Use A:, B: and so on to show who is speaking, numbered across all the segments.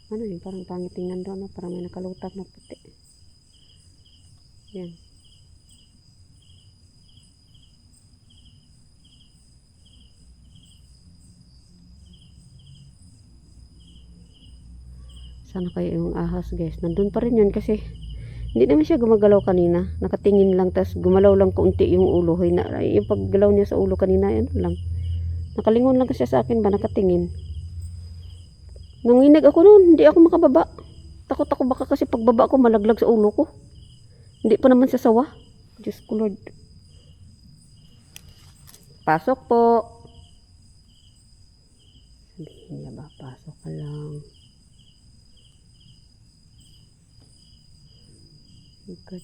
A: Ano yun, parang pangit tingnan doon, no? Parang may nakalutak na puti. Yan. Sana kayo yung ahas, guys. Nandun pa rin yun kasi hindi naman siya gumagalaw kanina. Nakatingin lang, tas gumalaw lang kaunti yung ulo. Yung paggalaw niya sa ulo kanina, ano lang. Nakalingon lang kasi sa akin ba, nakatingin. Nanginig ako noon, hindi ako makababa. Takot ako baka kasi pagbaba ko malaglag sa ulo ko. Hindi pa naman sa sawa. Diyos ko Lord. Pasok po. Sabihin niya ba, pasok ka lang. God.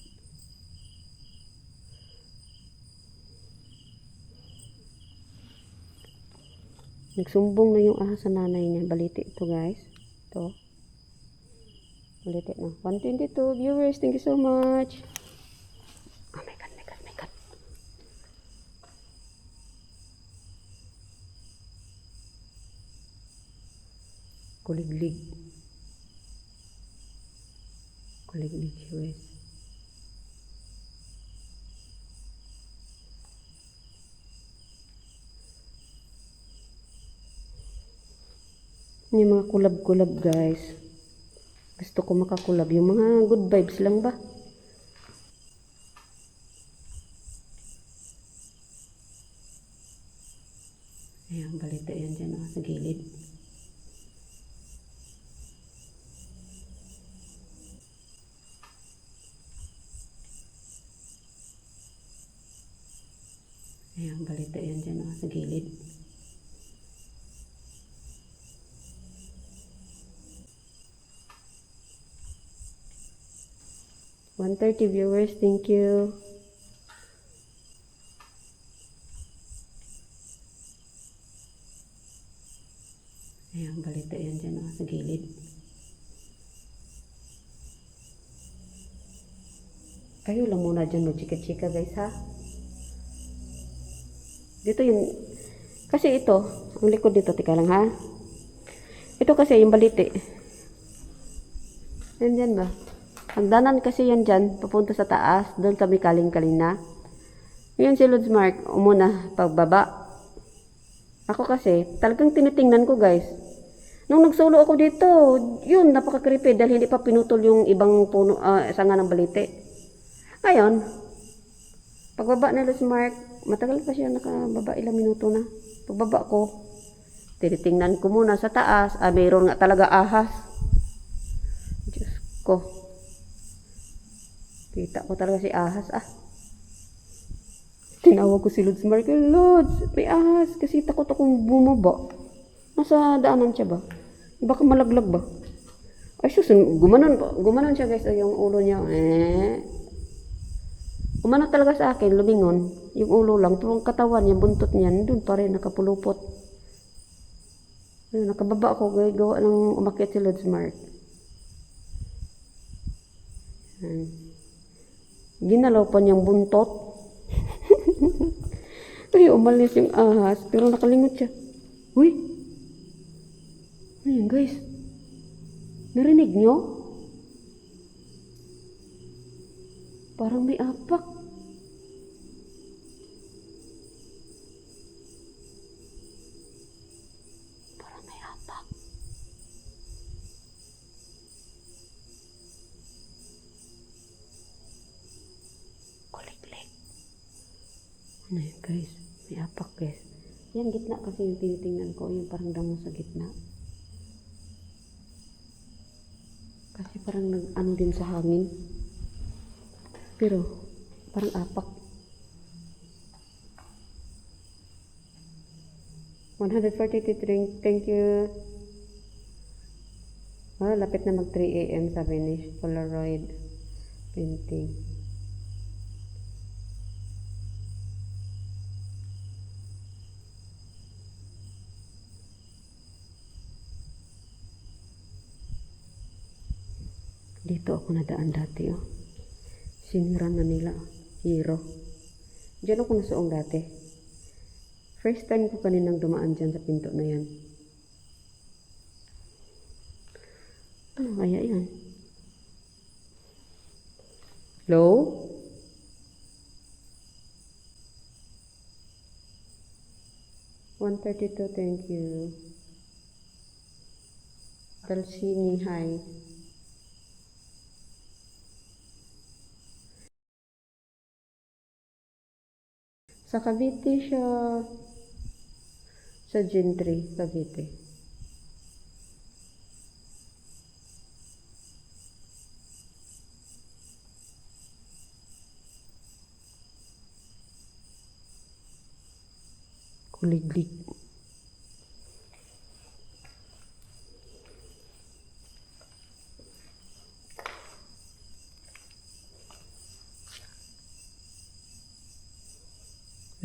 A: Nagsumbong na yung ahas sa nanay niya. Baliti ito, guys. Ito. Baliti na. 122 viewers. Thank you so much. Oh my God, my God, my God. Kuliglig. Kuliglig, viewers. Yung mga kulab-kulab, guys. Gusto ko makakulab. Yung mga good vibes lang ba? Ayan, balita yan dyan, sa gilid. Ayan, balita yan dyan, sa gilid. $130 viewers, thank you. Ayan, balita yan dyan, sa gilid. Kayo lang muna dyan mag-chika-chika, guys, ha? Dito yung, kasi ito, ang likod dito, tika lang, ha? Ito kasi yung baliti. Yan dyan ba? Hagdanan kasi yan dyan, papunta sa taas, doon kami kaling-kaling na. Yun si Lods Mark, umuna, pagbaba. Ako kasi, talagang tinitingnan ko, guys. Nung nagsulo ako dito, yun, napaka-creepy dahil hindi pa pinutol yung ibang puno, sanga ng baliti. Ngayon, pagbaba ni Lods Mark, matagal pa siya nakababa, ilang minuto na. Pagbaba ko, tinitingnan ko muna sa taas, mayroon nga talaga ahas. Diyos ko. Kita ko talaga si ahas, Tinawag ko si Lods Mark, Lods, may ahas, kasi takot akong bumaba. Nasa daanan siya ba? Baka malaglag ba? Ay sus, gumanon siya, guys, yung ulo niya. Umano talaga sa akin, lumingon. Yung ulo lang, pero ang katawan niya, buntot niya, doon pa rin, nakapulupot. Ayun, nakababa ako, gawa ng umakyat si Lods Mark. Ginalaw pa niyang buntot. Ay, umalis yung ahas, pero nakalingot siya. Uy! Ayun, guys. Narinig nyo? Parang may apak. Parang may apak. Kuliklik. Ano yun, guys? May apak, guys. Yan, gitna kasi yung tinitingnan ko. Yung parang damo sa gitna. Kasi parang nag-ano din sa hangin. Pero, parang apak. 143, thank you. Lapit na mag 3 AM sabi ni Polaroid painting. Dito ako nadaan dati, Sinira na nila. Hero. Diyan ako nasuong dati. First time ko kaninang dumaan dyan sa pinto na yan. Ano kaya yan? Hello? $132, thank you. Dalsini, hi. Sa Cavite siya. Sa Gentry, Cavite. Kuliglig.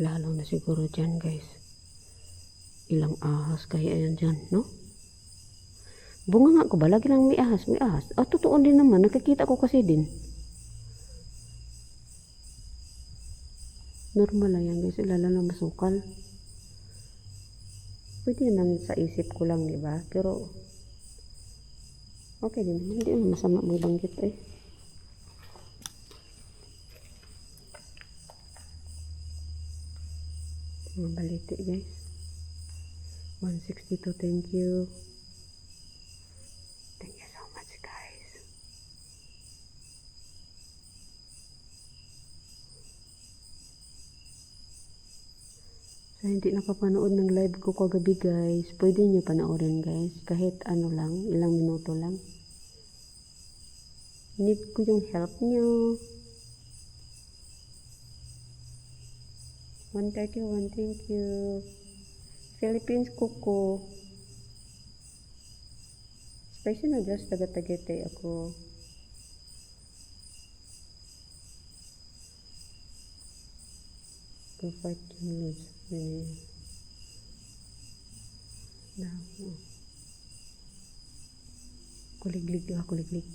A: Lalo na siguro dyan, guys. Ilang ahas kaya yan dyan, no? Bunga nga ko ba? Lagi lang may ahas, may ahas. Ah, totoo din naman. Nakikita ko kasi din. Normal lang yan, guys. Lalo na masukal. Pwede naman sa isip ko lang, di ba? Pero, okay din naman. Hindi naman masama magbanggit eh. Mga baliti, guys. 162, thank you. Thank you so much, guys. Sa hindi nakapanood ng live ko kagabi, guys, pwede nyo panoorin, guys. Kahit ano lang, ilang minuto lang. Need ko yung help nyo. 131, thank you. Philippines Kuko. Spicy noodles, taga-Tagaytay ako. Go fight yung noodles. Kuliglig lah, kuliglig.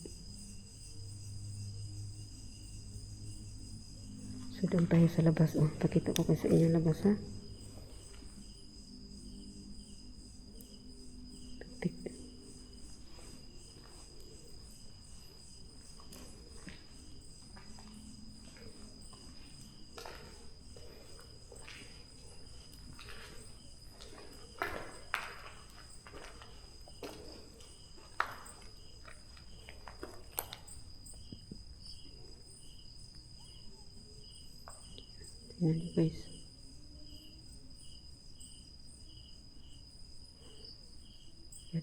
A: So, doon tayo sa labas. Oh, pakita ko kasi sa inyo labas, ha? Tingnan niyo, guys. Yan.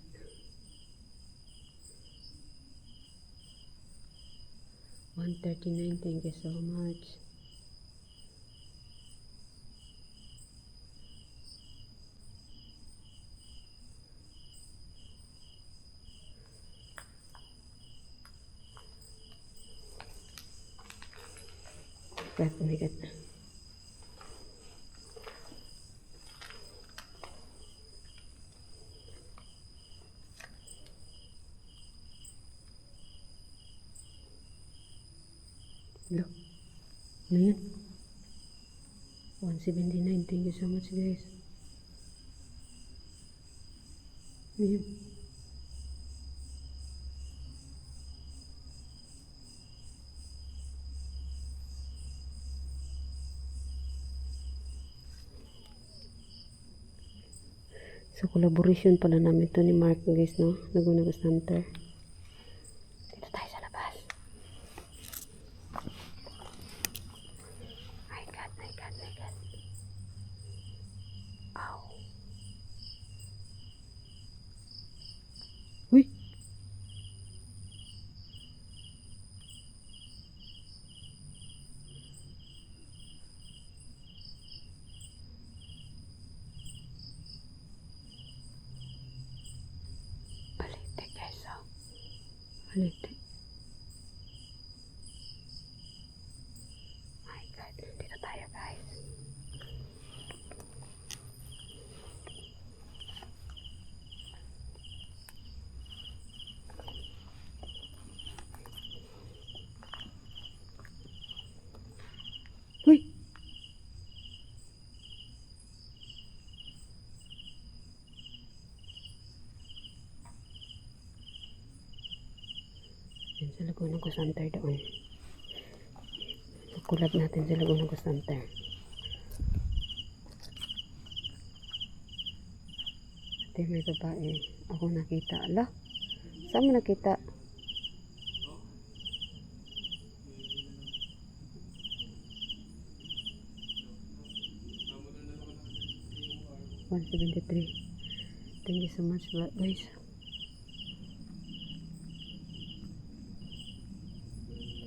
A: 139, thank you so much. Oh my God. Look. Ano yan? 179, thank you so much, guys. Ano yan? So, collaboration pala namin to ni Mark, guys, no? Laguna Center. Dito tayo sa labas. My God, my God, my God. Ow. Uy! Balite, guys, oh. Balite. My God, dito tayo, guys. Uy! Sa Laguna Center doon. Kulab natin sa Laguna Center. Ate, may babae. Ako nakita. Ala? Saan mo nakita? $173. Thank you so much, guys.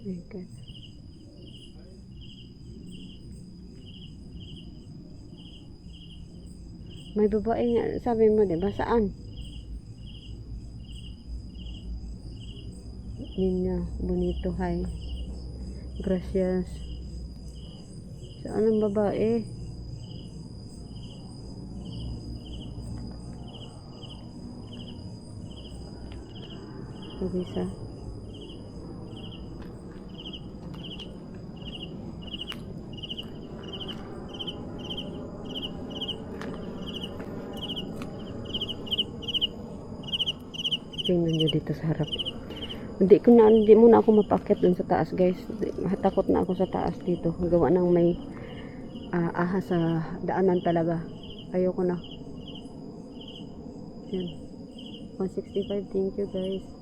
A: Oh my God. May babae nga, sabi mo, diba? Saan? Nina Bonito, hi. Gracias. Saan ang babae? Pag-isa. Tingnan nyo dito sa harap. Hindi muna ako mapakit dun sa taas, guys. Takot na ako sa taas dito. Gawa ng may ahas sa daanan talaga. Ayoko na. Yan. 165. Thank you, guys.